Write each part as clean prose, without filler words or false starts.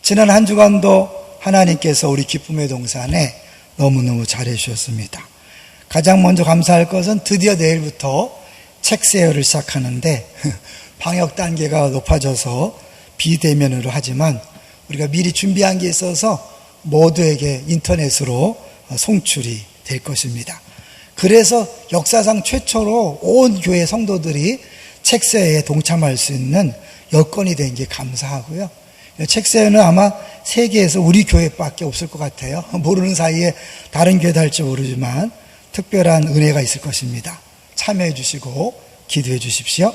지난 한 주간도 하나님께서 우리 기쁨의 동산에 너무너무 잘해 주셨습니다. 가장 먼저 감사할 것은 드디어 내일부터 책 세어를 시작하는데 방역 단계가 높아져서 비대면으로 하지만 우리가 미리 준비한 게 있어서 모두에게 인터넷으로 송출이 될 것입니다. 그래서 역사상 최초로 온 교회 성도들이 책세에 동참할 수 있는 여건이 된 게 감사하고요. 책세는 아마 세계에서 우리 교회밖에 없을 것 같아요. 모르는 사이에 다른 교회도 할지 모르지만 특별한 은혜가 있을 것입니다. 참여해 주시고 기도해 주십시오.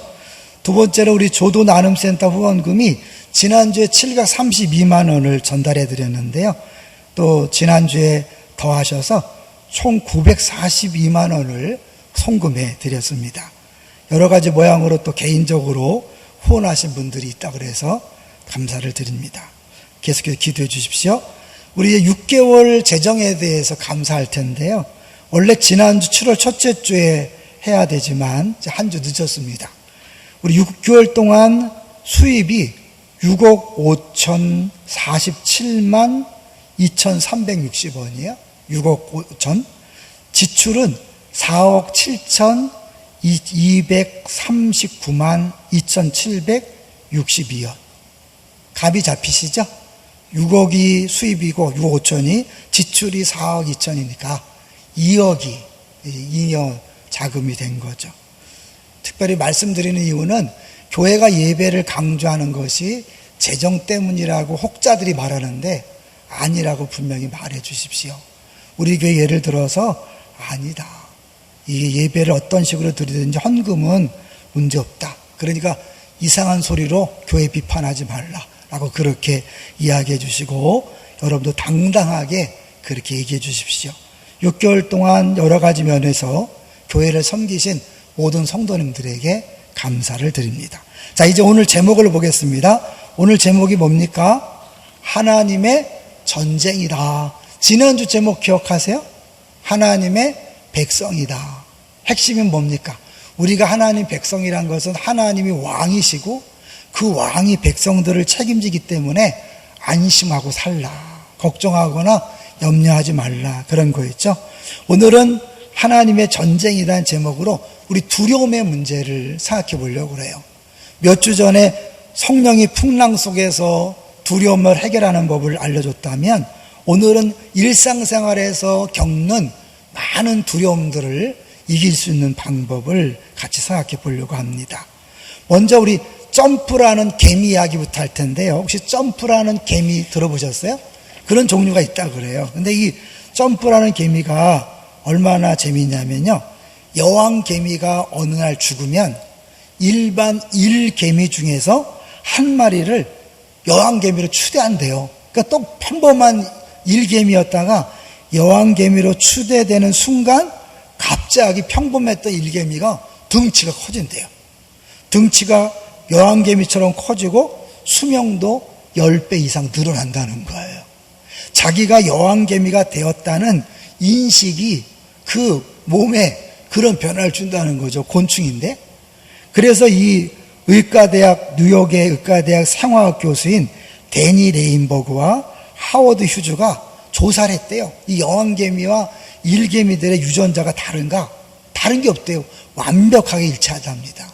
두 번째로 우리 조도 나눔센터 후원금이 지난주에 732만 원을 전달해 드렸는데요. 또 지난주에 더하셔서 총 942만 원을 송금해 드렸습니다. 여러 가지 모양으로 또 개인적으로 후원하신 분들이 있다 그래서 감사를 드립니다. 계속해서 기도해 주십시오. 우리 이제 6개월 재정에 대해서 감사할 텐데요. 원래 지난주 7월 첫째 주에 해야 되지만 한 주 늦었습니다. 우리 6개월 동안 수입이 6억 5,047만 2,360원이에요. 6억 5천. 지출은 4억 7,239만 2,762원. 값이 잡히시죠? 6억이 수입이고 6억 5천이 지출이 4억 2천이니까 2억이 잉여 자금이 된 거죠. 특별히 말씀드리는 이유는 교회가 예배를 강조하는 것이 재정 때문이라고 혹자들이 말하는데 아니라고 분명히 말해 주십시오. 우리 교회 예를 들어서 아니다. 이 예배를 어떤 식으로 드리든지 헌금은 문제없다. 그러니까 이상한 소리로 교회 비판하지 말라라고 그렇게 이야기해 주시고 여러분도 당당하게 그렇게 얘기해 주십시오. 6개월 동안 여러 가지 면에서 교회를 섬기신 모든 성도님들에게 감사를 드립니다. 자, 이제 오늘 제목을 보겠습니다. 오늘 제목이 뭡니까? 하나님의 전쟁이다. 지난주 제목 기억하세요? 하나님의 백성이다. 핵심은 뭡니까? 우리가 하나님 백성이란 것은 하나님이 왕이시고 그 왕이 백성들을 책임지기 때문에 안심하고 살라. 걱정하거나 염려하지 말라. 그런 거였죠. 오늘은 하나님의 전쟁이라는 제목으로 우리 두려움의 문제를 생각해 보려고 그래요. 몇 주 전에 성령이 풍랑 속에서 두려움을 해결하는 법을 알려줬다면 오늘은 일상생활에서 겪는 많은 두려움들을 이길 수 있는 방법을 같이 생각해 보려고 합니다. 먼저 우리 점프라는 개미 이야기부터 할 텐데요. 혹시 점프라는 개미 들어보셨어요? 그런 종류가 있다 그래요. 근데 이 점프라는 개미가 얼마나 재미있냐면요. 여왕 개미가 어느 날 죽으면 일반 일개미 중에서 한 마리를 여왕 개미로 추대한대요. 그러니까 또 평범한 일개미였다가 여왕 개미로 추대되는 순간 갑자기 평범했던 일개미가 덩치가 커진대요. 덩치가 여왕 개미처럼 커지고 수명도 10배 이상 늘어난다는 거예요. 자기가 여왕 개미가 되었다는 인식이 그 몸에 그런 변화를 준다는 거죠. 곤충인데. 그래서 이 의과대학, 뉴욕의 의과대학 생화학 교수인 데니 레인버그와 하워드 휴즈가 조사를 했대요. 이 여왕개미와 일개미들의 유전자가 다른가? 다른 게 없대요. 완벽하게 일치하답니다.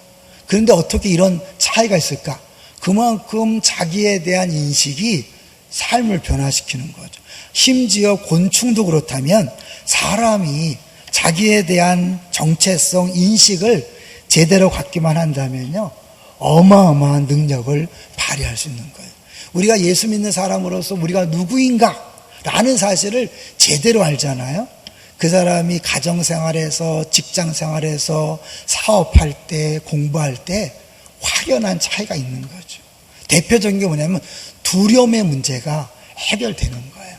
그런데 어떻게 이런 차이가 있을까? 그만큼 자기에 대한 인식이 삶을 변화시키는 거죠. 심지어 곤충도 그렇다면 사람이 자기에 대한 정체성, 인식을 제대로 갖기만 한다면요, 어마어마한 능력을 발휘할 수 있는 거예요. 우리가 예수 믿는 사람으로서 우리가 누구인가? 라는 사실을 제대로 알잖아요. 그 사람이 가정생활에서, 직장생활에서, 사업할 때, 공부할 때 확연한 차이가 있는 거죠. 대표적인 게 뭐냐면 두려움의 문제가 해결되는 거예요.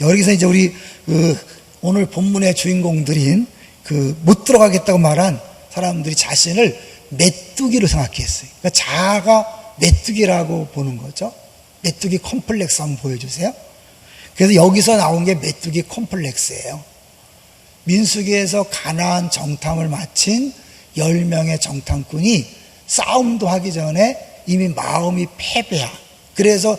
여기서 이제 우리 오늘 본문의 주인공들인 못 들어가겠다고 말한 사람들이 자신을 메뚜기로 생각했어요. 그러니까 자아가 메뚜기라고 보는 거죠. 메뚜기 컴플렉스 한번 보여주세요. 그래서 여기서 나온 게 메뚜기 컴플렉스예요. 민수기에서 가나안 정탐을 마친 10명의 정탐꾼이 싸움도 하기 전에 이미 마음이 패배한, 그래서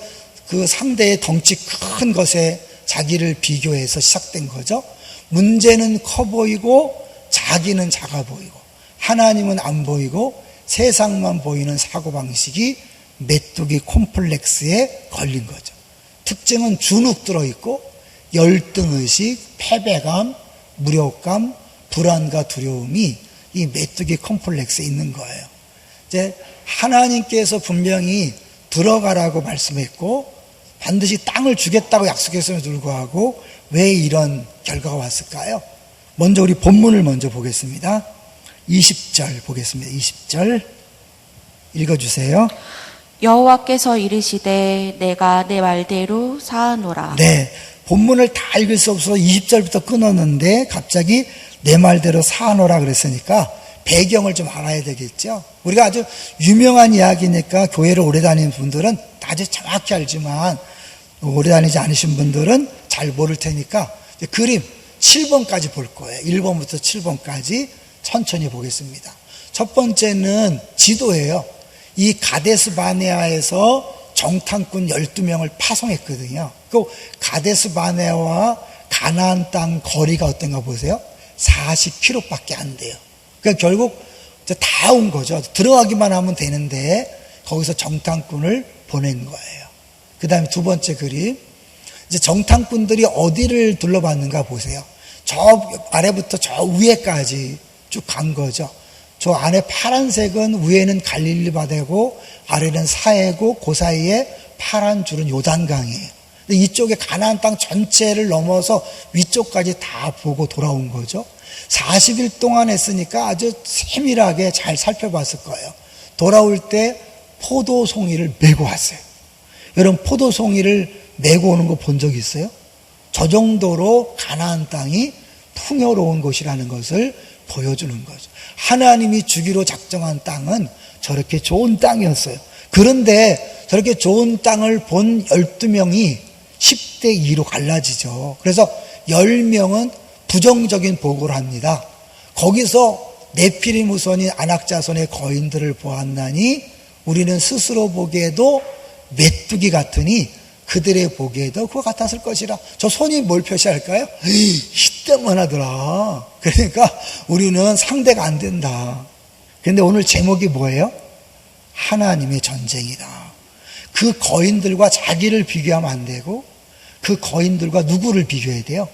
그 상대의 덩치 큰 것에 자기를 비교해서 시작된 거죠. 문제는 커 보이고 자기는 작아 보이고 하나님은 안 보이고 세상만 보이는 사고방식이 메뚜기 콤플렉스에 걸린 거죠. 특징은 주눅 들어있고 열등의식, 패배감, 무력감, 불안과 두려움이 이 메뚜기 콤플렉스에 있는 거예요. 이제 하나님께서 분명히 들어가라고 말씀했고 반드시 땅을 주겠다고 약속했음에도 불구하고 왜 이런 결과가 왔을까요? 먼저 우리 본문을 먼저 보겠습니다. 20절 보겠습니다. 20절 읽어주세요. 여호와께서 이르시되 내가 내 말대로 사하노라. 네, 본문을 다 읽을 수 없어서 20절부터 끊었는데 갑자기 내 말대로 사하노라 그랬으니까 배경을 좀 알아야 되겠죠. 우리가 아주 유명한 이야기니까 교회를 오래 다니는 분들은 아주 정확히 알지만 오래 다니지 않으신 분들은 잘 모를 테니까 그림 7번까지 볼 거예요. 1번부터 7번까지 천천히 보겠습니다. 첫 번째는 지도예요. 이 가데스 바네아에서 정탐꾼 12명을 파송했거든요. 그 가데스 바네아와 가나안 땅 거리가 어떤가 보세요. 40km밖에 안 돼요. 그러니까 결국 다 온 거죠. 들어가기만 하면 되는데 거기서 정탐꾼을 보낸 거예요. 그 다음에 두 번째 그림. 이제 정탐꾼들이 어디를 둘러봤는가 보세요. 저 아래부터 저 위에까지 쭉 간 거죠. 저 안에 파란색은 위에는 갈릴리 바다고 아래는 사해고 그 사이에 파란 줄은 요단강이에요. 근데 이쪽에 가나안 땅 전체를 넘어서 위쪽까지 다 보고 돌아온 거죠. 40일 동안 했으니까 아주 세밀하게 잘 살펴봤을 거예요. 돌아올 때 포도송이를 메고 왔어요. 여러분 포도송이를 메고 오는 거 본 적 있어요? 저 정도로 가나안 땅이 풍요로운 곳이라는 것을 보여주는 거죠. 하나님이 주기로 작정한 땅은 저렇게 좋은 땅이었어요. 그런데 저렇게 좋은 땅을 본 12명이 10대 2로 갈라지죠. 그래서 10명은 부정적인 보고를 합니다. 거기서 네피림 후손인 안악자손의 거인들을 보았나니 우리는 스스로 보기에도 메뚜기 같으니 그들의 보기에도 그거 같았을 것이라. 저 손이 뭘 표시할까요? 이때만 하더라. 그러니까 우리는 상대가 안 된다. 그런데 오늘 제목이 뭐예요? 하나님의 전쟁이다. 그 거인들과 자기를 비교하면 안 되고 그 거인들과 누구를 비교해야 돼요?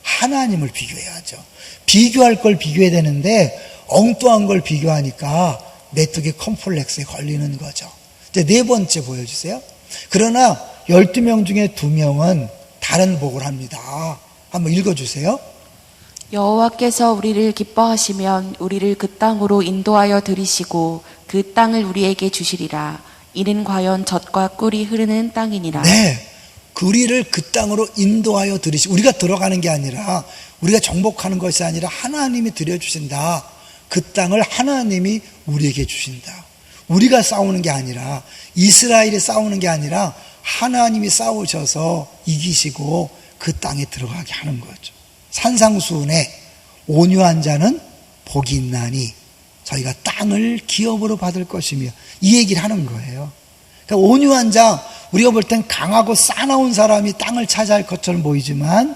하나님을 비교해야죠. 비교할 걸 비교해야 되는데 엉뚱한 걸 비교하니까 메뚜기 컴플렉스에 걸리는 거죠. 이제 네 번째 보여주세요. 그러나 12명 중에 2명은 다른 복을 합니다. 한번 읽어주세요. 여호와께서 우리를 기뻐하시면 우리를 그 땅으로 인도하여 들이시고 그 땅을 우리에게 주시리라. 이는 과연 젖과 꿀이 흐르는 땅이니라. 네, 우리를 그 땅으로 인도하여 들이시고 우리가 들어가는 게 아니라 우리가 정복하는 것이 아니라 하나님이 들여주신다. 그 땅을 하나님이 우리에게 주신다. 우리가 싸우는 게 아니라 이스라엘이 싸우는 게 아니라 하나님이 싸우셔서 이기시고 그 땅에 들어가게 하는 거죠. 산상수훈에 온유한 자는 복이 있나니 저희가 땅을 기업으로 받을 것이며 이 얘기를 하는 거예요. 그러니까 온유한 자, 우리가 볼 땐 강하고 싸나운 사람이 땅을 차지할 것처럼 보이지만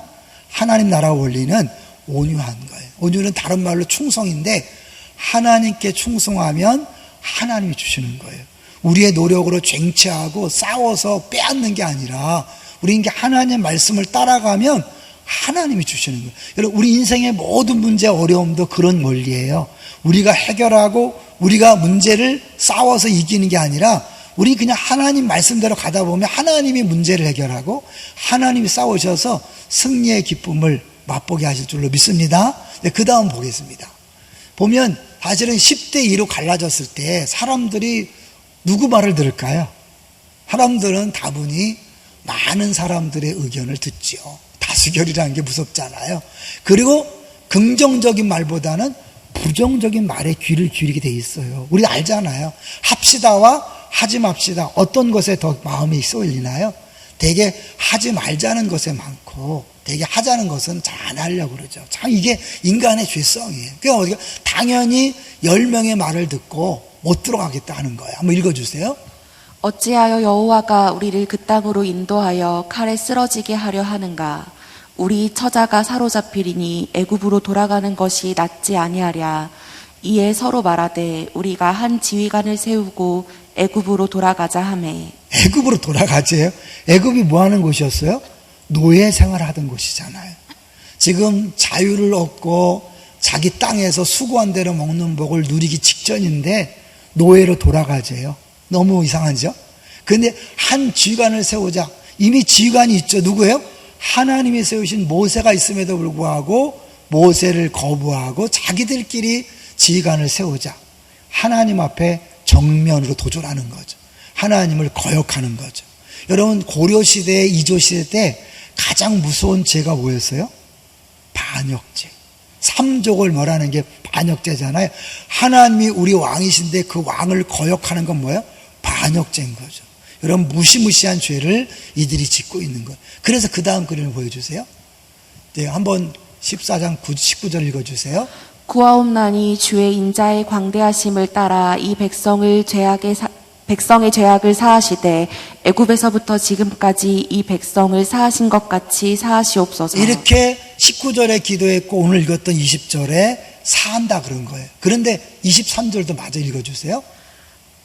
하나님 나라 원리는 온유한 거예요. 온유는 다른 말로 충성인데 하나님께 충성하면 하나님이 주시는 거예요. 우리의 노력으로 쟁취하고 싸워서 빼앗는 게 아니라 우리 하나님의 말씀을 따라가면 하나님이 주시는 거예요. 여러분 우리 인생의 모든 문제 어려움도 그런 원리예요. 우리가 해결하고 우리가 문제를 싸워서 이기는 게 아니라 우리 그냥 하나님 말씀대로 가다 보면 하나님이 문제를 해결하고 하나님이 싸우셔서 승리의 기쁨을 맛보게 하실 줄로 믿습니다. 그 다음 보겠습니다. 보면 사실은 10대 2로 갈라졌을 때 사람들이 누구 말을 들을까요? 사람들은 다분히 많은 사람들의 의견을 듣죠. 다수결이라는 게 무섭잖아요. 그리고 긍정적인 말보다는 부정적인 말에 귀를 기울이게 돼 있어요. 우리가 알잖아요. 합시다와 하지 맙시다. 어떤 것에 더 마음이 쏠리나요? 되게 하지 말자는 것에 많고 되게 하자는 것은 잘 안 하려고 그러죠. 참 이게 인간의 죄성이에요. 그러니까 우리가 당연히 10명의 말을 듣고 못 들어가겠다 하는 거예요. 한번 읽어주세요. 어찌하여 여호와가 우리를 그 땅으로 인도하여 칼에 쓰러지게 하려 하는가? 우리 처자가 사로잡히리니 애굽으로 돌아가는 것이 낫지 아니하랴. 이에 서로 말하되 우리가 한 지휘관을 세우고 애굽으로 돌아가자 하매. 애굽으로 돌아가지요. 애굽이 뭐 하는 곳이었어요? 노예 생활하던 곳이잖아요. 지금 자유를 얻고 자기 땅에서 수고한 대로 먹는 복을 누리기 직전인데 노예로 돌아가재요. 너무 이상하죠? 근데 한 지휘관을 세우자. 이미 지휘관이 있죠. 누구예요? 하나님이 세우신 모세가 있음에도 불구하고 모세를 거부하고 자기들끼리 지휘관을 세우자. 하나님 앞에 정면으로 도전하는 거죠. 하나님을 거역하는 거죠. 여러분, 고려시대, 이조시대 때 가장 무서운 죄가 뭐였어요? 반역죄. 삼족을 멸하는 게 반역죄잖아요. 하나님이 우리 왕이신데 그 왕을 거역하는 건 뭐예요? 반역죄인 거죠. 여러분, 무시무시한 죄를 이들이 짓고 있는 거예요. 그래서 그 다음 그림을 보여주세요. 네, 한번 14장 19절 읽어주세요. 구하옵나니 주의 인자의 광대하심을 따라 이 백성의 죄악을 사하시되 애굽에서부터 지금까지 이 백성을 사하신 것 같이 사하시옵소서. 이렇게 19절에 기도했고 오늘 읽었던 20절에 사한다 그런 거예요. 그런데 23절도 마저 읽어주세요.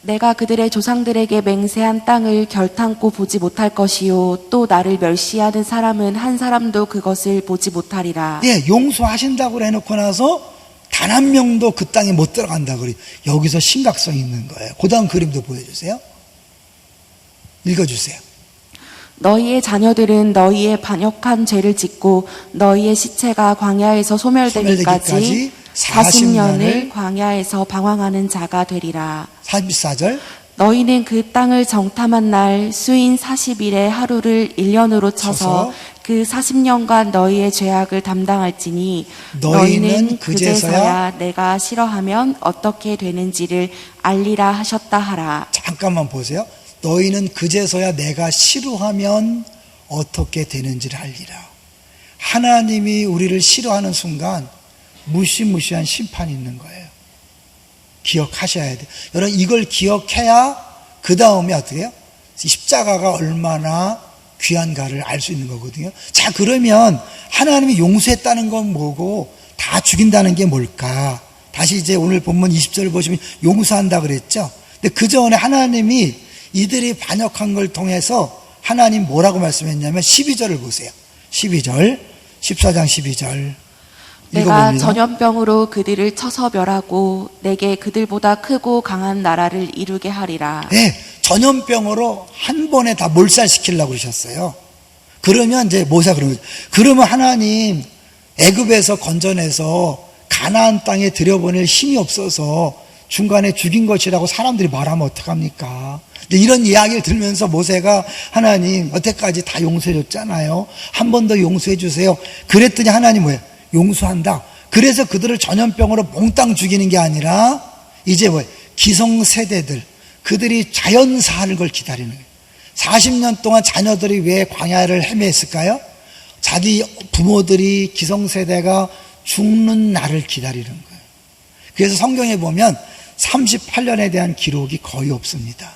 내가 그들의 조상들에게 맹세한 땅을 결탄코 보지 못할 것이요 또 나를 멸시하는 사람은 한 사람도 그것을 보지 못하리라. 예, 용서하신다고 해놓고 나서 단 한 명도 그 땅에 못 들어간다 그래요. 여기서 심각성이 있는 거예요. 그 다음 그림도 보여주세요. 읽어주세요. 너희의 자녀들은 너희의 반역한 죄를 짓고 너희의 시체가 광야에서 소멸되기까지 40년을 광야에서 방황하는 자가 되리라. 44절. 너희는 그 땅을 정탐한 날 수인 40일의 하루를 1년으로 쳐서 그 40년간 너희의 죄악을 담당할지니 너희는 그제서야 내가 싫어하면 어떻게 되는지를 알리라 하셨다 하라. 잠깐만 보세요. 너희는 그제서야 내가 싫어하면 어떻게 되는지를 알리라. 하나님이 우리를 싫어하는 순간 무시무시한 심판이 있는 거예요. 기억하셔야 돼요. 여러분, 이걸 기억해야 그 다음에 어떻게 해요? 십자가가 얼마나 귀한가를 알 수 있는 거거든요. 자, 그러면 하나님이 용서했다는 건 뭐고 다 죽인다는 게 뭘까? 다시 이제 오늘 본문 20절을 보시면 용서한다 그랬죠. 근데 그 전에 하나님이 이들이 반역한 걸 통해서 하나님 뭐라고 말씀했냐면 12절을 보세요. 12절, 14장 12절. 내가 읽어봅니다. 전염병으로 그들을 쳐서 멸하고 내게 그들보다 크고 강한 나라를 이루게 하리라. 네, 전염병으로 한 번에 다 몰살시키려고 그러셨어요. 그러면 이제 모세가 그런 거죠. 그러면 하나님 애굽에서 건져내서 가나안 땅에 들여보낼 힘이 없어서 중간에 죽인 것이라고 사람들이 말하면 어떡합니까? 근데 이런 이야기를 들으면서 모세가 하나님 여태까지 다 용서해 줬잖아요. 한 번 더 용서해 주세요. 그랬더니 하나님 뭐예요? 용서한다. 그래서 그들을 전염병으로 몽땅 죽이는 게 아니라 이제 뭐예요? 기성세대들, 그들이 자연사하는 걸 기다리는 거예요. 40년 동안 자녀들이 왜 광야를 헤맸을까요? 자기 부모들이 기성세대가 죽는 날을 기다리는 거예요. 그래서 성경에 보면 38년에 대한 기록이 거의 없습니다.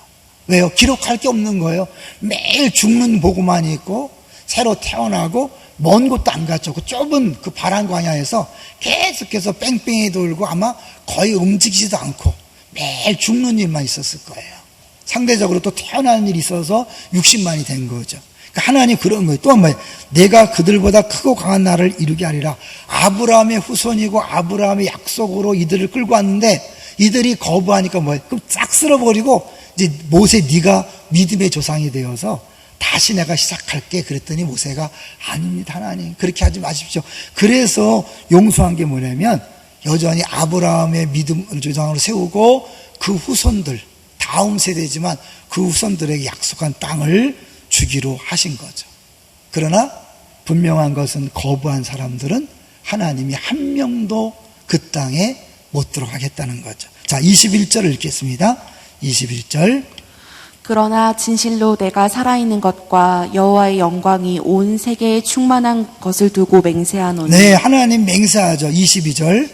왜요? 기록할 게 없는 거예요. 매일 죽는 보고만 있고 새로 태어나고 먼 곳도 안 갔죠. 그 좁은 그 바란 광야에서 계속해서 뺑뺑이 돌고 아마 거의 움직이지도 않고 매일 죽는 일만 있었을 거예요. 상대적으로 또 태어나는 일이 있어서 60만이 된 거죠. 그러니까 하나님 그런 거예요. 또 한 번, 내가 그들보다 크고 강한 나라를 이루게 하리라. 아브라함의 후손이고 아브라함의 약속으로 이들을 끌고 왔는데 이들이 거부하니까 뭐예요? 그럼 싹 쓸어버리고 이제 모세 네가 믿음의 조상이 되어서 다시 내가 시작할게. 그랬더니 모세가 아닙니다 하나님, 그렇게 하지 마십시오. 그래서 용서한 게 뭐냐면 여전히 아브라함의 믿음 조상으로 세우고 그 후손들, 다음 세대지만 그 후손들에게 약속한 땅을 주기로 하신 거죠. 그러나 분명한 것은 거부한 사람들은 하나님이 한 명도 그 땅에 못 들어가겠다는 거죠. 자, 21절을 읽겠습니다. 21절. 그러나 진실로 내가 살아있는 것과 여호와의 영광이 온 세계에 충만한 것을 두고 맹세하노니. 네, 하나님 맹세하죠. 22절.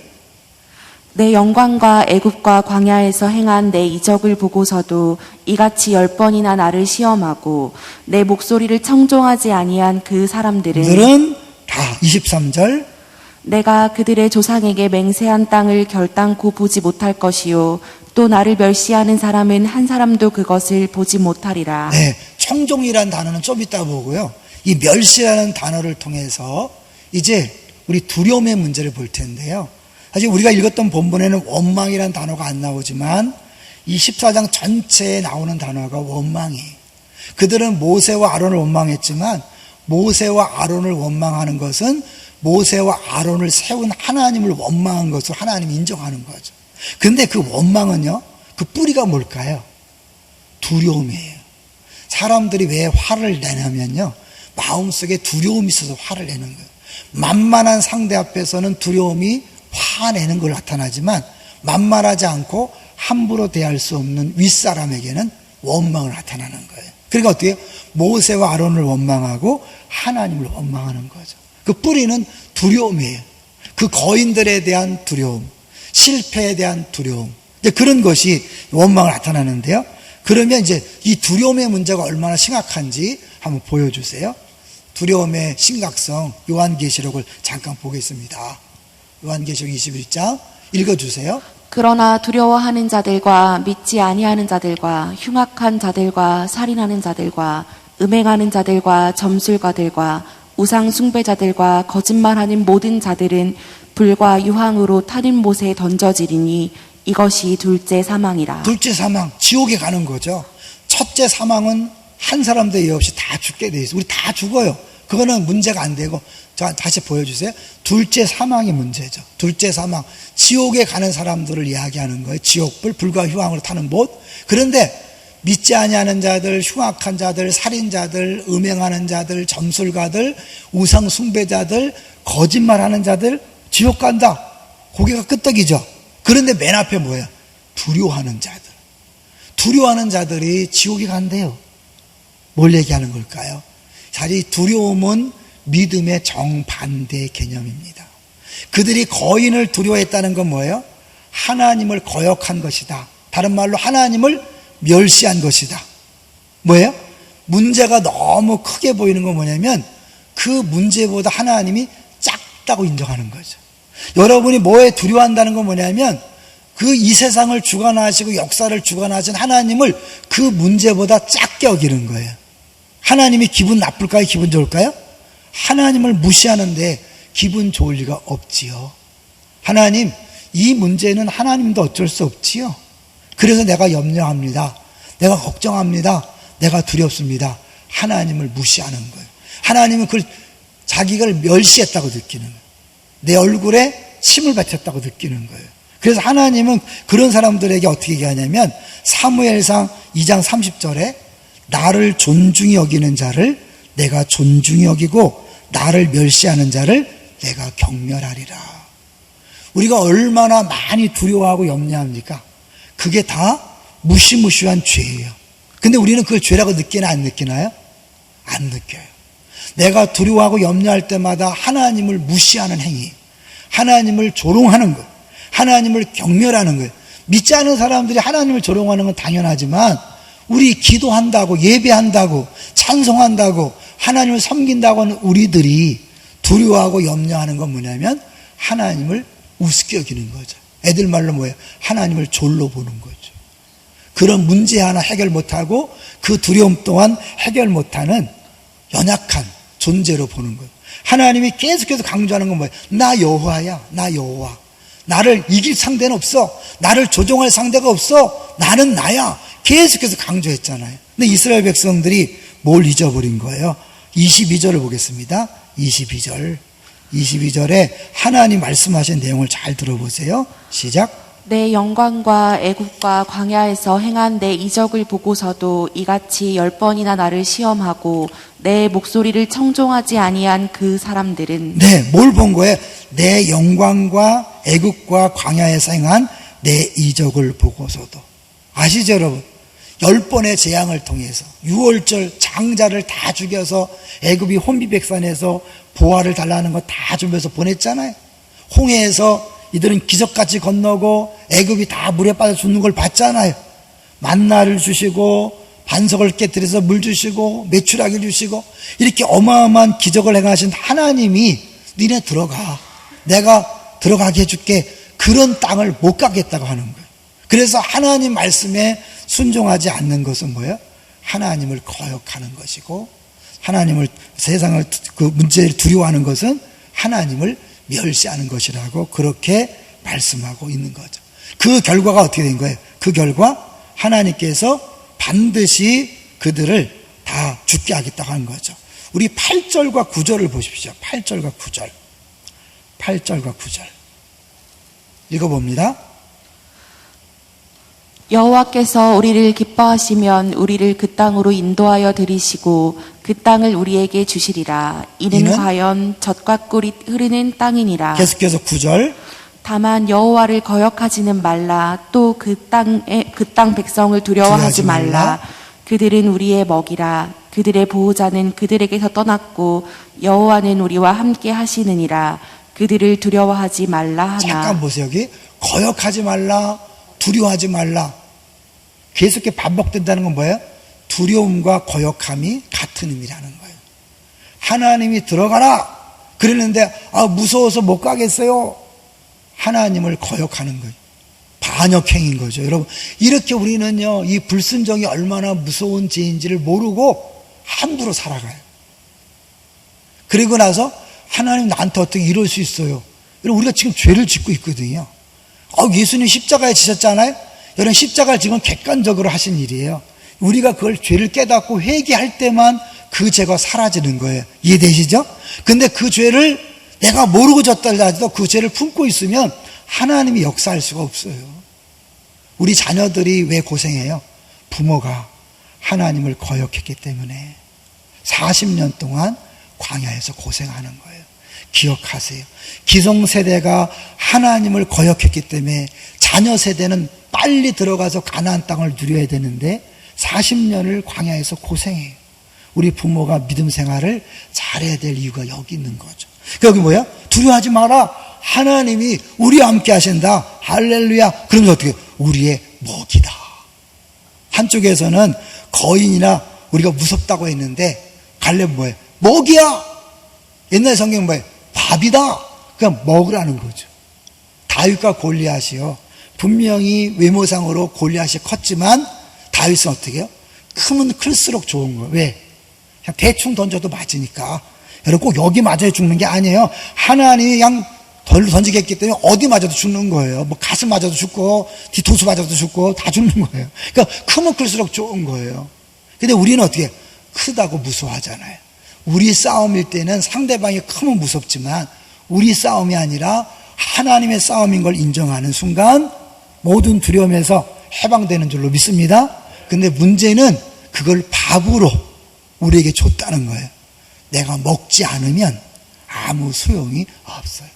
내 영광과 애굽과 광야에서 행한 내 이적을 보고서도 이같이 10번이나 나를 시험하고 내 목소리를 청종하지 아니한 그 사람들은 들은 다 23절 내가 그들의 조상에게 맹세한 땅을 결단코 보지 못할 것이요 또 나를 멸시하는 사람은 한 사람도 그것을 보지 못하리라. 네, 청종이라는 단어는 좀 이따 보고요. 이 멸시라는 단어를 통해서 이제 우리 두려움의 문제를 볼 텐데요. 사실 우리가 읽었던 본문에는 원망이라는 단어가 안 나오지만 이 14장 전체에 나오는 단어가 원망이에요. 그들은 모세와 아론을 원망했지만 모세와 아론을 원망하는 것은 모세와 아론을 세운 하나님을 원망한 것으로 하나님이 인정하는 거죠. 근데 그 원망은요, 그 뿌리가 뭘까요? 두려움이에요. 사람들이 왜 화를 내냐면요, 마음속에 두려움이 있어서 화를 내는 거예요. 만만한 상대 앞에서는 두려움이 화내는 걸 나타나지만 만만하지 않고 함부로 대할 수 없는 윗사람에게는 원망을 나타나는 거예요. 그러니까 어떻게 해요? 모세와 아론을 원망하고 하나님을 원망하는 거죠. 그 뿌리는 두려움이에요. 그 거인들에 대한 두려움, 실패에 대한 두려움, 그런 것이 원망을 나타나는데요. 그러면 이제 이 두려움의 문제가 얼마나 심각한지 한번 보여주세요. 두려움의 심각성, 요한계시록을 잠깐 보겠습니다. 요한계시록 21장 읽어주세요. 그러나 두려워하는 자들과 믿지 아니하는 자들과 흉악한 자들과 살인하는 자들과 음행하는 자들과 점술가들과 우상 숭배자들과 거짓말하는 모든 자들은 불과 유황으로 타는 못에 던져지리니 이것이 둘째 사망이라. 둘째 사망, 지옥에 가는 거죠. 첫째 사망은 한 사람도 예외 없이 다 죽게 돼 있어요. 우리 다 죽어요. 그거는 문제가 안 되고, 자, 다시 보여주세요. 둘째 사망이 문제죠. 둘째 사망, 지옥에 가는 사람들을 이야기하는 거예요. 지옥불, 불과 유황으로 타는 못. 그런데 믿지 아니하는 자들, 흉악한 자들, 살인자들, 음행하는 자들, 점술가들, 우상 숭배자들, 거짓말하는 자들 지옥 간다. 고개가 끄떡이죠. 그런데 맨 앞에 뭐예요? 두려워하는 자들. 두려워하는 자들이 지옥에 간대요. 뭘 얘기하는 걸까요? 사실 두려움은 믿음의 정반대 개념입니다. 그들이 거인을 두려워했다는 건 뭐예요? 하나님을 거역한 것이다. 다른 말로 하나님을 멸시한 것이다. 뭐예요? 문제가 너무 크게 보이는 건 뭐냐면 그 문제보다 하나님이 작다고 인정하는 거죠. 여러분이 뭐에 두려워한다는 건 뭐냐면 그 이 세상을 주관하시고 역사를 주관하신 하나님을 그 문제보다 작게 여기는 거예요. 하나님이 기분 나쁠까요? 기분 좋을까요? 하나님을 무시하는데 기분 좋을 리가 없지요. 하나님, 이 문제는 하나님도 어쩔 수 없지요. 그래서 내가 염려합니다. 내가 걱정합니다. 내가 두렵습니다. 하나님을 무시하는 거예요. 하나님은 그걸 자기가 멸시했다고 느끼는 거예요. 내 얼굴에 침을 뱉었다고 느끼는 거예요. 그래서 하나님은 그런 사람들에게 어떻게 얘기하냐면 사무엘상 2장 30절에 나를 존중히 여기는 자를 내가 존중히 여기고 나를 멸시하는 자를 내가 경멸하리라. 우리가 얼마나 많이 두려워하고 염려합니까? 그게 다 무시무시한 죄예요. 근데 우리는 그걸 죄라고 느끼나 안 느끼나요? 안 느껴요. 내가 두려워하고 염려할 때마다 하나님을 무시하는 행위, 하나님을 조롱하는 것, 하나님을 경멸하는 것. 믿지 않은 사람들이 하나님을 조롱하는 건 당연하지만 우리 기도한다고, 예배한다고, 찬송한다고, 하나님을 섬긴다고 하는 우리들이 두려워하고 염려하는 건 뭐냐면 하나님을 우습게 여기는 거죠. 애들 말로 뭐예요? 하나님을 졸로 보는 거죠. 그런 문제 하나 해결 못하고 그 두려움 또한 해결 못하는 연약한 존재로 보는 거예요. 하나님이 계속해서 강조하는 건 뭐예요? 나 여호와야, 나 여호와. 나를 이길 상대는 없어. 나를 조종할 상대가 없어. 나는 나야. 계속해서 강조했잖아요. 근데 이스라엘 백성들이 뭘 잊어버린 거예요? 22절을 보겠습니다. 22절에 하나님 말씀하신 내용을 잘 들어보세요. 시작. 내 영광과 애굽과 광야에서 행한 내 이적을 보고서도 이같이 10번이나 나를 시험하고 내 목소리를 청종하지 아니한 그 사람들은 네, 뭘 본 거예요? 내 영광과 애굽과 광야에서 행한 내 이적을 보고서도. 아시죠, 여러분? 10번의 재앙을 통해서 6월절 장자를 다 죽여서 애굽이 혼비백산에서 보화를 달라는 거 다 주면서 보냈잖아요. 홍해에서 이들은 기적같이 건너고 애굽이 다 물에 빠져 죽는 걸 봤잖아요. 만나를 주시고 반석을 깨뜨려서 물 주시고 메추라기 주시고 이렇게 어마어마한 기적을 행하신 하나님이 니네 들어가, 내가 들어가게 해줄게, 그런 땅을 못 가겠다고 하는 거예요. 그래서 하나님 말씀에 순종하지 않는 것은 뭐예요? 하나님을 거역하는 것이고, 하나님을, 세상을, 그 문제를 두려워하는 것은 하나님을 멸시하는 것이라고 그렇게 말씀하고 있는 거죠. 그 결과가 어떻게 된 거예요? 그 결과 하나님께서 반드시 그들을 다 죽게 하겠다고 하는 거죠. 우리 8절과 9절을 보십시오. 8절과 9절. 8절과 9절. 읽어봅니다. 여호와께서 우리를 기뻐하시면 우리를 그 땅으로 인도하여 들이시고 그 땅을 우리에게 주시리라. 이는 과연 젖과 꿀이 흐르는 땅이니라. 계속해서 9절. 다만 여호와를 거역하지는 말라. 또 그 땅 백성을 두려워하지 말라. 그들은 우리의 먹이라. 그들의 보호자는 그들에게서 떠났고 여호와는 우리와 함께 하시느니라. 그들을 두려워하지 말라 하나. 잠깐 보세요. 여기 거역하지 말라, 두려워하지 말라. 계속 이렇게 반복된다는 건 뭐예요? 두려움과 거역함이 같은 의미라는 거예요. 하나님이 들어가라 그랬는데 무서워서 못 가겠어요. 하나님을 거역하는 거예요. 반역행인 거죠. 여러분, 이렇게 우리는요, 이 불순종이 얼마나 무서운 죄인지를 모르고 함부로 살아가요. 그리고 나서 하나님 나한테 어떻게 이럴 수 있어요? 여러분, 우리가 지금 죄를 짓고 있거든요. 예수님 십자가에 지셨잖아요. 여러분, 십자가를 지금 객관적으로 하신 일이에요. 우리가 그걸 죄를 깨닫고 회개할 때만 그 죄가 사라지는 거예요. 이해되시죠? 근데 그 죄를 내가 모르고 졌다라도 그 죄를 품고 있으면 하나님이 역사할 수가 없어요. 우리 자녀들이 왜 고생해요? 부모가 하나님을 거역했기 때문에 40년 동안 광야에서 고생하는 거예요. 기억하세요. 기성세대가 하나님을 거역했기 때문에 자녀 세대는 빨리 들어가서 가나안 땅을 누려야 되는데 40년을 광야에서 고생해요. 우리 부모가 믿음 생활을 잘해야 될 이유가 여기 있는 거죠. 여기 뭐야? 두려워하지 마라. 하나님이 우리와 함께 하신다. 할렐루야. 그러면서 어떻게? 우리의 먹이다. 한쪽에서는 거인이나 우리가 무섭다고 했는데 갈렙은 뭐예요? 먹이야. 옛날 성경 뭐예요? 밥이다. 그냥 먹으라는 거죠. 다윗과 골리앗이요, 분명히 외모상으로 골리앗이 컸지만 다윗은 어떻게 해요? 크면 클수록 좋은 거예요. 왜? 그냥 대충 던져도 맞으니까. 여러분, 꼭 여기 맞아야 죽는 게 아니에요. 하나님이 그냥 덜 던지겠기 때문에 어디 맞아도 죽는 거예요. 뭐 가슴 맞아도 죽고 뒤통수 맞아도 죽고 다 죽는 거예요. 그러니까 크면 클수록 좋은 거예요. 근데 우리는 어떻게 해요? 크다고 무서워하잖아요. 우리 싸움일 때는 상대방이 크면 무섭지만 우리 싸움이 아니라 하나님의 싸움인 걸 인정하는 순간 모든 두려움에서 해방되는 줄로 믿습니다. 근데 문제는 그걸 밥으로 우리에게 줬다는 거예요. 내가 먹지 않으면 아무 소용이 없어요.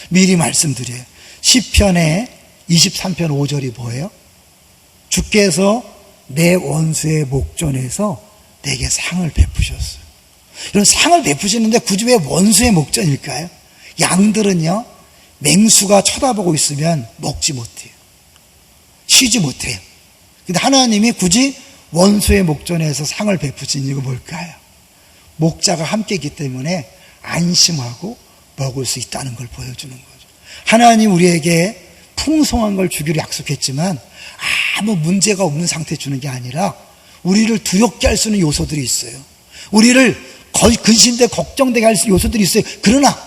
미리 말씀드려요. 시편의 23편 5절이 뭐예요? 주께서 내 원수의 목전에서 내게 상을 베푸셨어요. 이런 상을 베푸시는데 굳이 왜 원수의 목전일까요? 양들은요, 맹수가 쳐다보고 있으면 먹지 못해요. 쉬지 못해요. 근데 하나님이 굳이 원수의 목전에서 상을 베푸신 이유가 뭘까요? 목자가 함께 있기 때문에 안심하고 먹을 수 있다는 걸 보여주는 거죠. 하나님 우리에게 풍성한 걸 주기로 약속했지만 아무 문제가 없는 상태 주는 게 아니라 우리를 두렵게 할 수 있는 요소들이 있어요. 우리를 거의 근심되게 걱정되게 할 수 있는 요소들이 있어요. 그러나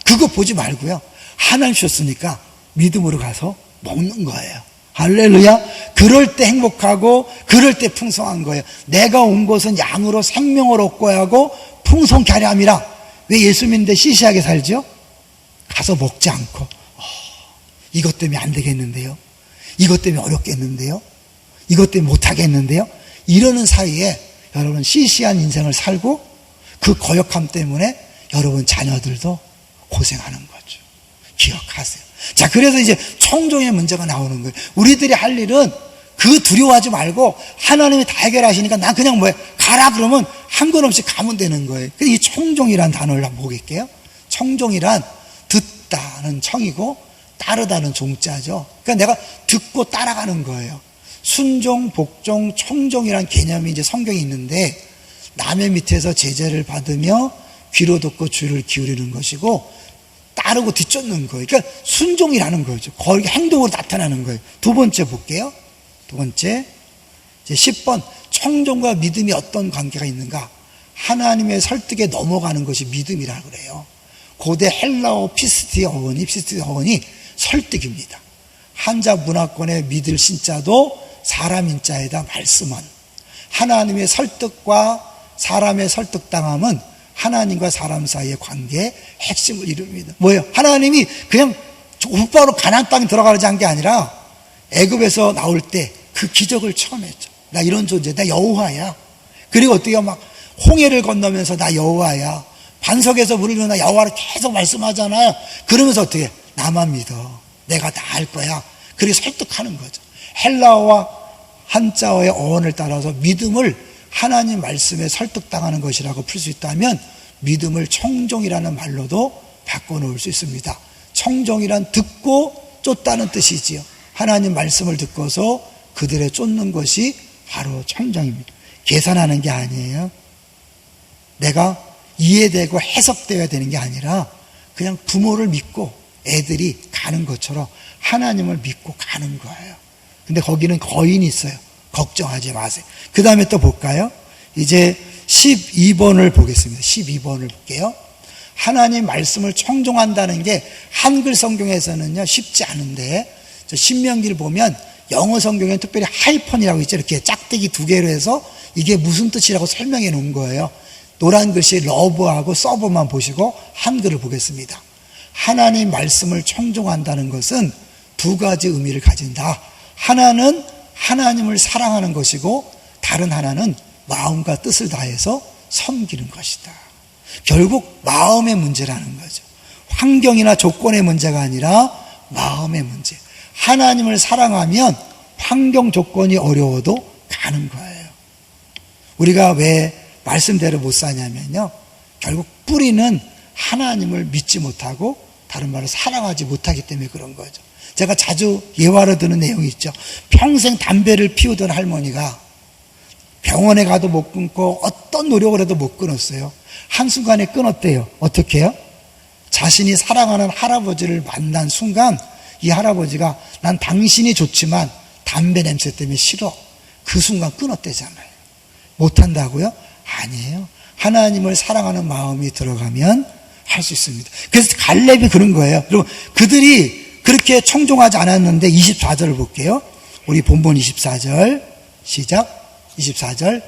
그거 보지 말고요, 하나님 주셨으니까 믿음으로 가서 먹는 거예요. 할렐루야. 그럴 때 행복하고 그럴 때 풍성한 거예요. 내가 온 것은 양으로 생명을 얻고야 하고 풍성케 하려 함이라. 왜 예수 믿는데 시시하게 살죠? 가서 먹지 않고 이것 때문에 안 되겠는데요, 이것 때문에 어렵겠는데요, 이것 때문에 못하겠는데요, 이러는 사이에 여러분 시시한 인생을 살고 그 거역함 때문에 여러분 자녀들도 고생하는 거죠. 기억하세요. 자, 그래서 이제 청종의 문제가 나오는 거예요. 우리들이 할 일은 그 두려워하지 말고 하나님이 다 해결하시니까 난 그냥 가라 그러면 한 걸음씩 가면 되는 거예요. 그래서 이 청종이란 단어를 한번 보겠게요. 청종이란 듣다는 청이고 따르다는 종자죠. 그러니까 내가 듣고 따라가는 거예요. 순종, 복종, 청종이란 개념이 이제 성경에 있는데 남의 밑에서 제재를 받으며 귀로 듣고 주를 기울이는 것이고 따르고 뒤쫓는 거예요. 그러니까 순종이라는 거죠. 거의 행동으로 나타나는 거예요. 두 번째 볼게요. 두 번째 이제 10번 청종과 믿음이 어떤 관계가 있는가? 하나님의 설득에 넘어가는 것이 믿음이라고 그래요. 고대 헬라어 피스티 어원이 설득입니다. 한자 문화권의 믿을 신자도 사람 인자에다 말씀은 하나님의 설득과 사람의 설득당함은 하나님과 사람 사이의 관계의 핵심을 이룹니다. 뭐예요? 하나님이 그냥 곧바로 가나안 땅에 들어가지 한 게 아니라 애굽에서 나올 때 그 기적을 처음 했죠. 나 이런 존재, 나 여호와야. 그리고 어떻게 막 홍해를 건너면서 나 여호와야. 반석에서 물을 나 여호와를 계속 말씀하잖아요. 그러면서 어떻게 나만 믿어. 내가 다 할 거야. 그렇게 설득하는 거죠. 헬라어와 한자어의 어원을 따라서 믿음을 하나님 말씀에 설득당하는 것이라고 풀 수 있다면 믿음을 청종이라는 말로도 바꿔놓을 수 있습니다. 청종이란 듣고 쫓다는 뜻이지요. 하나님 말씀을 듣고서 그들의 쫓는 것이 바로 청종입니다. 계산하는 게 아니에요. 내가 이해되고 해석되어야 되는 게 아니라 그냥 부모를 믿고 애들이 가는 것처럼 하나님을 믿고 가는 거예요. 근데 거기는 거인이 있어요. 걱정하지 마세요. 그 다음에 또 볼까요? 이제 12번을 보겠습니다. 12번을 볼게요. 하나님 말씀을 청종한다는 게 한글 성경에서는요 쉽지 않은데 신명기를 보면 영어 성경에는 특별히 하이펀이라고 있죠. 이렇게 짝대기 두 개로 해서 이게 무슨 뜻이라고 설명해 놓은 거예요. 노란 글씨 러브하고 서브만 보시고 한글을 보겠습니다. 하나님 말씀을 청종한다는 것은 두 가지 의미를 가진다. 하나는 하나님을 사랑하는 것이고 다른 하나는 마음과 뜻을 다해서 섬기는 것이다. 결국 마음의 문제라는 거죠. 환경이나 조건의 문제가 아니라 마음의 문제. 하나님을 사랑하면 환경 조건이 어려워도 가는 거예요. 우리가 왜 말씀대로 못 사냐면요. 결국 뿌리는 하나님을 믿지 못하고 다른 말로 사랑하지 못하기 때문에 그런 거죠. 제가 자주 예화로 드는 내용이 있죠. 평생 담배를 피우던 할머니가 병원에 가도 못 끊고 어떤 노력을 해도 못 끊었어요. 한순간에 끊었대요. 어떻게 해요? 자신이 사랑하는 할아버지를 만난 순간 이 할아버지가 난 당신이 좋지만 담배 냄새 때문에 싫어. 그 순간 끊었대잖아요. 못한다고요? 아니에요. 하나님을 사랑하는 마음이 들어가면 할 수 있습니다. 그래서 갈렙이 그런 거예요. 그리고 그들이 그렇게 청종하지 않았는데 24절을 볼게요. 우리 본문 24절 시작. 24절.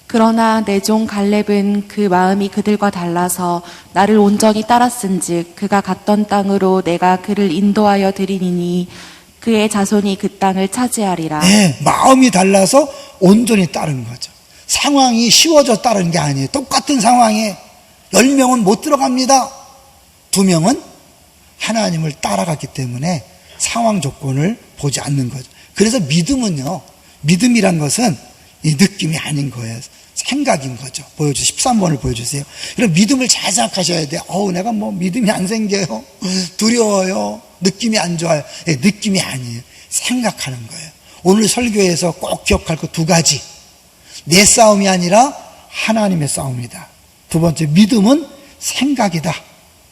그러나 내 종 갈렙은 그 마음이 그들과 달라서 나를 온전히 따랐은즉 그가 갔던 땅으로 내가 그를 인도하여 드리니니 그의 자손이 그 땅을 차지하리라. 네, 마음이 달라서 온전히 따른 거죠. 상황이 쉬워져 따른 게 아니에요. 똑같은 상황에 10명은 못 들어갑니다. 2명은 하나님을 따라갔기 때문에 상황 조건을 보지 않는 거죠. 그래서 믿음은요, 믿음이란 것은 이 느낌이 아닌 거예요. 생각인 거죠. 보여주세요. 13번을 보여주세요. 그럼 믿음을 잘 생각하셔야 돼요. 내가 뭐 믿음이 안 생겨요. 두려워요. 느낌이 안 좋아요. 네, 느낌이 아니에요. 생각하는 거예요. 오늘 설교에서 꼭 기억할 것 두 가지. 내 싸움이 아니라 하나님의 싸움이다. 두 번째, 믿음은 생각이다.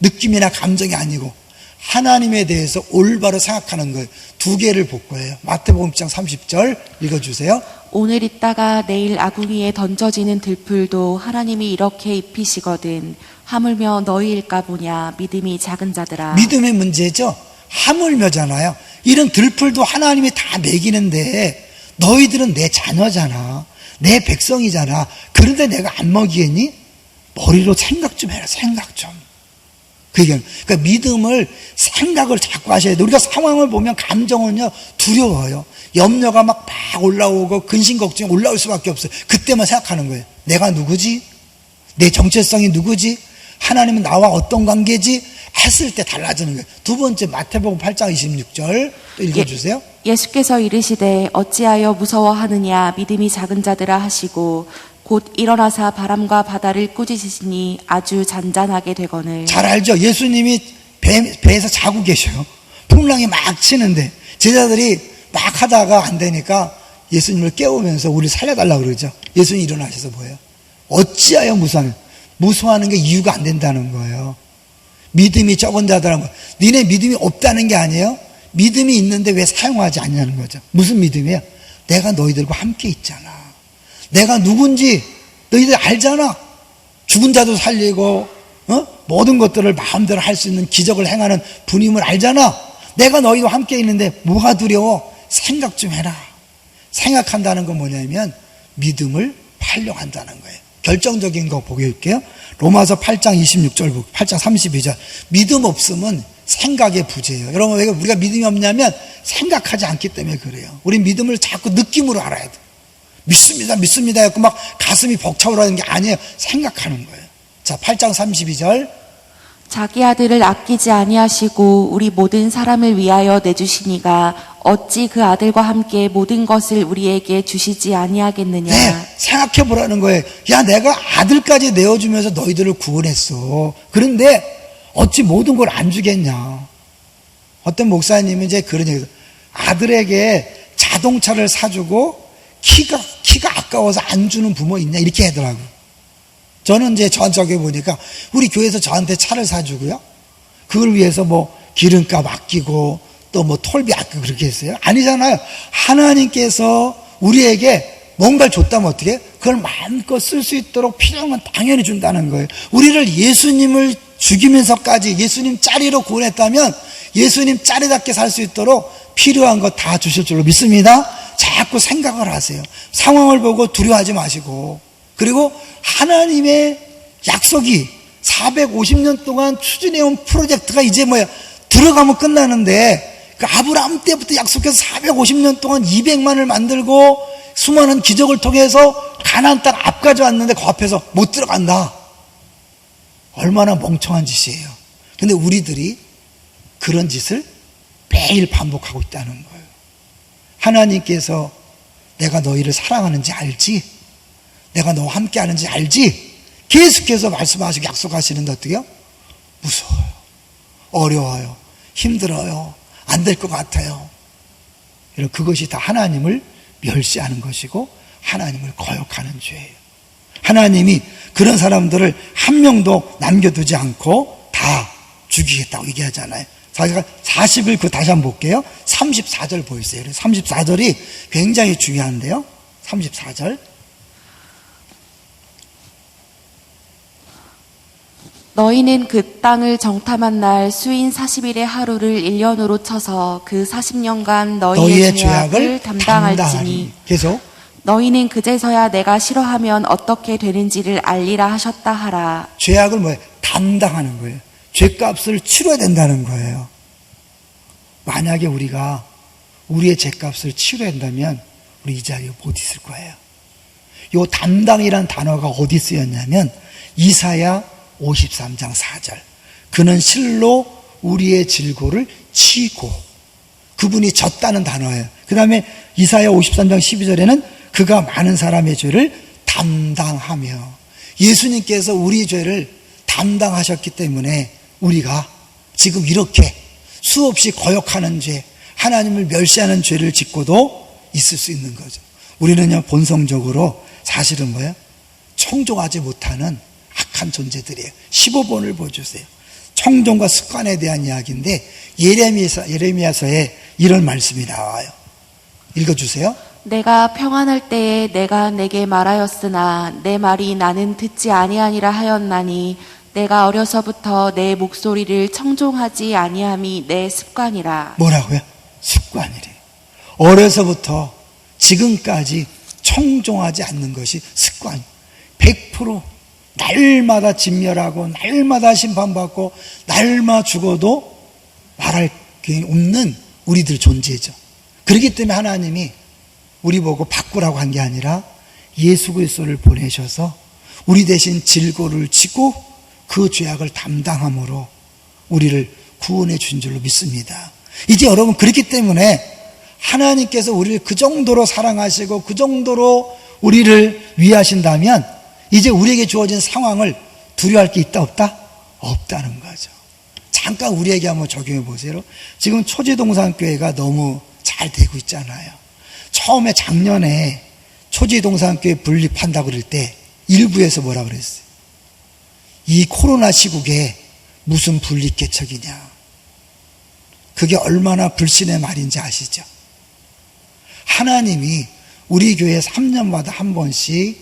느낌이나 감정이 아니고 하나님에 대해서 올바로 생각하는 거예요. 두 개를 볼 거예요. 마태복음 1장 30절 읽어주세요. 오늘 있다가 내일 아궁이에 던져지는 들풀도 하나님이 이렇게 입히시거든 하물며 너희일까 보냐 믿음이 작은 자들아. 믿음의 문제죠. 하물며잖아요. 이런 들풀도 하나님이 다 먹이는데 너희들은 내 자녀잖아. 내 백성이잖아. 그런데 내가 안 먹이겠니? 머리로 생각 좀 해라. 생각 좀. 그러니까 믿음을 생각을 자꾸 하셔야 돼요. 우리가 상황을 보면 감정은요 두려워요. 염려가 막 올라오고 근심 걱정이 올라올 수밖에 없어요. 그때만 생각하는 거예요. 내가 누구지? 내 정체성이 누구지? 하나님은 나와 어떤 관계지? 했을 때 달라지는 거예요. 두 번째 마태복음 8장 26절 또 읽어주세요. 예수께서 이르시되 어찌하여 무서워하느냐 믿음이 작은 자들아 하시고 곧 일어나사 바람과 바다를 꾸짖으시니 아주 잔잔하게 되거늘. 잘 알죠? 예수님이 배에서 자고 계셔요. 풍랑이 막 치는데 제자들이 막 하다가 안 되니까 예수님을 깨우면서 우리를 살려달라고 그러죠. 예수님 일어나셔서 뭐예요? 어찌하여 무서워하는 게 이유가 안 된다는 거예요. 믿음이 적은 자들한 거. 니네 믿음이 없다는 게 아니에요. 믿음이 있는데 왜 사용하지 않냐는 거죠. 무슨 믿음이에요? 내가 너희들과 함께 있잖아. 내가 누군지 너희들 알잖아. 죽은 자도 살리고 모든 것들을 마음대로 할 수 있는 기적을 행하는 분임을 알잖아. 내가 너희와 함께 있는데 뭐가 두려워? 생각 좀 해라. 생각한다는 건 뭐냐면 믿음을 활용한다는 거예요. 결정적인 거 보여줄게요. 로마서 8장 26절, 8장 32절. 믿음 없으면 생각의 부재예요. 여러분, 왜 우리가 믿음이 없냐면 생각하지 않기 때문에 그래요. 우리 믿음을 자꾸 느낌으로 알아야 돼요. 믿습니다, 믿습니다 해서 막 가슴이 벅차오르는 게 아니에요. 생각하는 거예요. 자, 8장 32절. 자기 아들을 아끼지 아니하시고 우리 모든 사람을 위하여 내주시니가 어찌 그 아들과 함께 모든 것을 우리에게 주시지 아니하겠느냐. 네, 생각해 보라는 거예요. 야, 내가 아들까지 내어주면서 너희들을 구원했어. 그런데 어찌 모든 걸 안 주겠냐. 어떤 목사님이 이제 그런 얘기를, 아들에게 자동차를 사주고 키가 아까워서 안 주는 부모 있냐 이렇게 하더라고요. 저는 이제 저쪽에 보니까 우리 교회에서 저한테 차를 사주고요, 그걸 위해서 뭐 기름값 아끼고 또 뭐 톨비 아끼고 그렇게 했어요? 아니잖아요. 하나님께서 우리에게 뭔가를 줬다면 어떻게? 그걸 마음껏 쓸 수 있도록 필요한 건 당연히 준다는 거예요. 우리를 예수님을 죽이면서까지 예수님 짜리로 구원했다면 예수님 짜리답게 살 수 있도록 필요한 거 다 주실 줄로 믿습니다. 자꾸 생각을 하세요. 상황을 보고 두려워하지 마시고, 그리고 하나님의 약속이 450년 동안 추진해온 프로젝트가 이제 뭐야? 들어가면 끝나는데, 그 아브라함 때부터 약속해서 450년 동안 200만을 만들고 수많은 기적을 통해서 가나안 땅 앞까지 왔는데 그 앞에서 못 들어간다. 얼마나 멍청한 짓이에요. 근데 우리들이 그런 짓을 매일 반복하고 있다는 거예요. 하나님께서 내가 너희를 사랑하는지 알지? 내가 너와 함께 하는지 알지? 계속해서 말씀하시고 약속하시는데 어떻게요? 무서워요. 어려워요. 힘들어요. 안 될 것 같아요. 그것이 다 하나님을 멸시하는 것이고 하나님을 거역하는 죄예요. 하나님이 그런 사람들을 한 명도 남겨두지 않고 다 죽이겠다고 얘기하잖아요. 40일 그 다시 한번 볼게요. 34절 보이세요. 34절이 굉장히 중요한데요. 34절. 너희는 그 땅을 정탐한 날 수인 40일의 하루를 1년으로 쳐서 그 40년간 너희의 죄악을 담당할지니 계속. 너희는 그제서야 내가 싫어하면 어떻게 되는지를 알리라 하셨다 하라. 죄악을 뭐예요? 담당하는 거예요. 죄값을 치러야 된다는 거예요. 만약에 우리가 우리의 죄값을 치러야 한다면 우리 이 자리에 못 있을 거예요. 이 담당이란 단어가 어디 쓰였냐면 이사야 53장 4절. 그는 실로 우리의 질고를 치고, 그분이 졌다는 단어예요. 그 다음에 이사야 53장 12절에는 그가 많은 사람의 죄를 담당하며, 예수님께서 우리 죄를 담당하셨기 때문에 우리가 지금 이렇게 수없이 거역하는 죄, 하나님을 멸시하는 죄를 짓고도 있을 수 있는 거죠. 우리는요, 본성적으로 사실은 뭐예요? 청종하지 못하는 악한 존재들이에요. 15번을 보여주세요. 청종과 습관에 대한 이야기인데 예레미야서에 이런 말씀이 나와요. 읽어주세요. 내가 평안할 때에 내가 내게 말하였으나 내 말이 나는 듣지 아니하니라 하였나니 내가 어려서부터 내 목소리를 청종하지 아니함이 내 습관이라. 뭐라고요? 습관이래요. 어려서부터 지금까지 청종하지 않는 것이 습관. 100% 날마다 진멸하고 날마다 심판받고 날마다 죽어도 말할 게 없는 우리들 존재죠. 그렇기 때문에 하나님이 우리 보고 바꾸라고 한 게 아니라 예수 그리스도를 보내셔서 우리 대신 질고를 지고 그 죄악을 담당함으로 우리를 구원해 준 줄로 믿습니다. 이제 여러분, 그렇기 때문에 하나님께서 우리를 그 정도로 사랑하시고 그 정도로 우리를 위하신다면 이제 우리에게 주어진 상황을 두려워할 게 있다 없다? 없다는 거죠. 잠깐 우리에게 한번 적용해 보세요. 지금 초지동산교회가 너무 잘 되고 있잖아요. 처음에 작년에 초지동산교회 분립한다고 그럴 때 일부에서 뭐라 그랬어요? 이 코로나 시국에 무슨 분립개척이냐. 그게 얼마나 불신의 말인지 아시죠? 하나님이 우리 교회 3년마다 한 번씩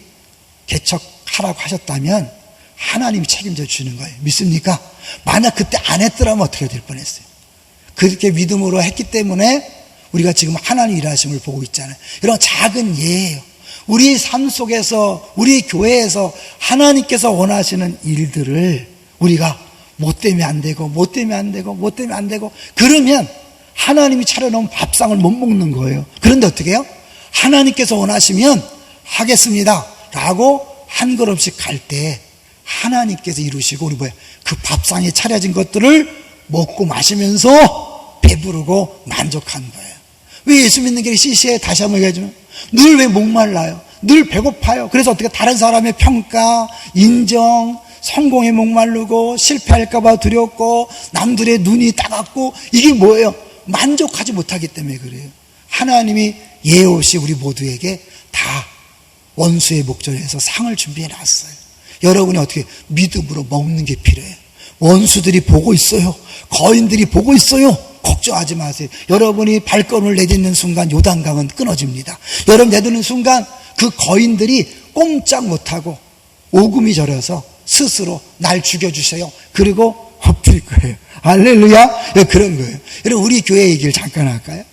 개척하라고 하셨다면 하나님이 책임져 주는 거예요. 믿습니까? 만약 그때 안 했더라면 어떻게 될 뻔했어요? 그렇게 믿음으로 했기 때문에 우리가 지금 하나님 일하심을 보고 있잖아요. 이런 작은 예예요. 우리 삶 속에서, 우리 교회에서 하나님께서 원하시는 일들을 우리가 못 되면 안 되고, 못 되면 안 되고, 못 되면 안 되고, 그러면 하나님이 차려놓은 밥상을 못 먹는 거예요. 그런데 어떻게 해요? 하나님께서 원하시면 하겠습니다 라고 한 걸음씩 갈 때 하나님께서 이루시고, 우리 그 밥상에 차려진 것들을 먹고 마시면서 배부르고 만족한 거예요. 왜 예수 믿는 게 CC에 다시 한번 얘기해주면 늘 왜 목말라요? 늘 배고파요. 그래서 어떻게 다른 사람의 평가, 인정, 성공에 목마르고 실패할까봐 두렵고 남들의 눈이 따갑고, 이게 뭐예요? 만족하지 못하기 때문에 그래요. 하나님이 예 없이 우리 모두에게 다 원수의 목전에서 상을 준비해 놨어요. 여러분이 어떻게 믿음으로 먹는 게 필요해요. 원수들이 보고 있어요. 거인들이 보고 있어요. 걱정하지 마세요. 여러분이 발걸음을 내딛는 순간 요단강은 끊어집니다. 여러분 내딛는 순간 그 거인들이 꼼짝 못하고 오금이 저려서 스스로 날 죽여주세요. 그리고 엎드릴 거예요. 할렐루야. 그런 거예요. 여러분 우리 교회 얘기를 잠깐 할까요?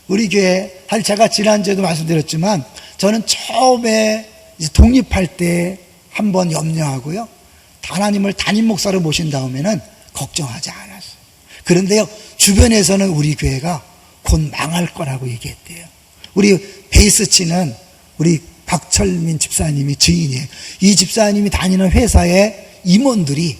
우리 교회, 사실 제가 지난주에도 말씀드렸지만 저는 처음에 이제 독립할 때 한번 염려하고요, 하나님을 담임 목사로 모신 다음에는 걱정하지 않았어요. 그런데요, 주변에서는 우리 교회가 곧 망할 거라고 얘기했대요. 우리 베이스 치는 우리 박철민 집사님이 증인이에요. 이 집사님이 다니는 회사의 임원들이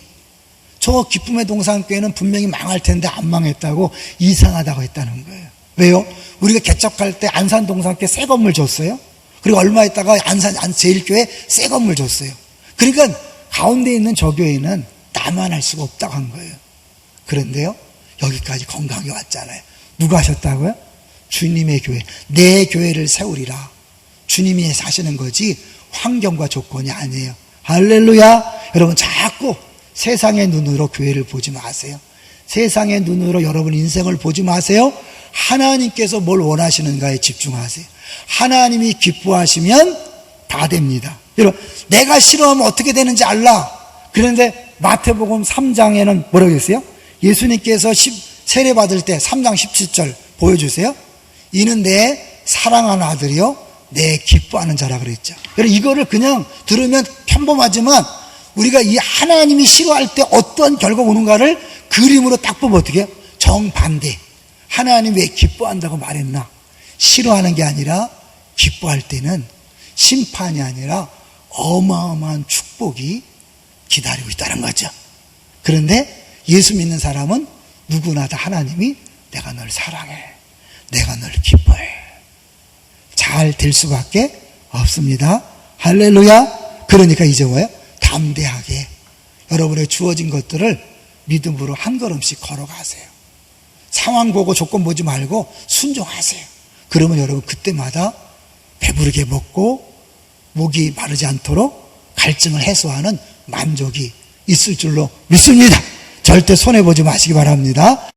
저 기쁨의 동산교회는 분명히 망할 텐데 안 망했다고 이상하다고 했다는 거예요. 왜요? 우리가 개척할 때 안산 동산교회 새 건물 줬어요. 그리고 얼마 있다가 안산 제일교회 새 건물 줬어요. 그러니까 가운데 있는 저 교회는 나만 할 수가 없다고 한 거예요. 그런데요, 여기까지 건강히 왔잖아요. 누가 하셨다고요? 주님의 교회, 내 교회를 세우리라. 주님이 사시는 거지 환경과 조건이 아니에요. 할렐루야. 여러분 자꾸 세상의 눈으로 교회를 보지 마세요. 세상의 눈으로 여러분 인생을 보지 마세요. 하나님께서 뭘 원하시는가에 집중하세요. 하나님이 기뻐하시면 다 됩니다. 여러분, 내가 싫어하면 어떻게 되는지 알라. 그런데 마태복음 3장에는 뭐라고 했어요? 예수님께서 세례 받을 때 3장 17절 보여주세요. 이는 내 사랑하는 아들이요 내 기뻐하는 자라 그랬죠. 여러분 이거를 그냥 들으면 평범하지만 우리가 이 하나님이 싫어할 때 어떤 결과가 오는가를 그림으로 딱 보면 어떻게 해요? 정반대. 하나님 왜 기뻐한다고 말했나? 싫어하는 게 아니라 기뻐할 때는 심판이 아니라 어마어마한 축복이 기다리고 있다는 거죠. 그런데 예수 믿는 사람은 누구나 다 하나님이 내가 널 사랑해, 내가 널 기뻐해, 잘 될 수밖에 없습니다. 할렐루야. 그러니까 이제 뭐예요? 담대하게 여러분의 주어진 것들을 믿음으로 한 걸음씩 걸어가세요. 상황 보고 조건 보지 말고 순종하세요. 그러면 여러분 그때마다 배부르게 먹고 목이 마르지 않도록 갈증을 해소하는 만족이 있을 줄로 믿습니다. 절대 손해보지 마시기 바랍니다.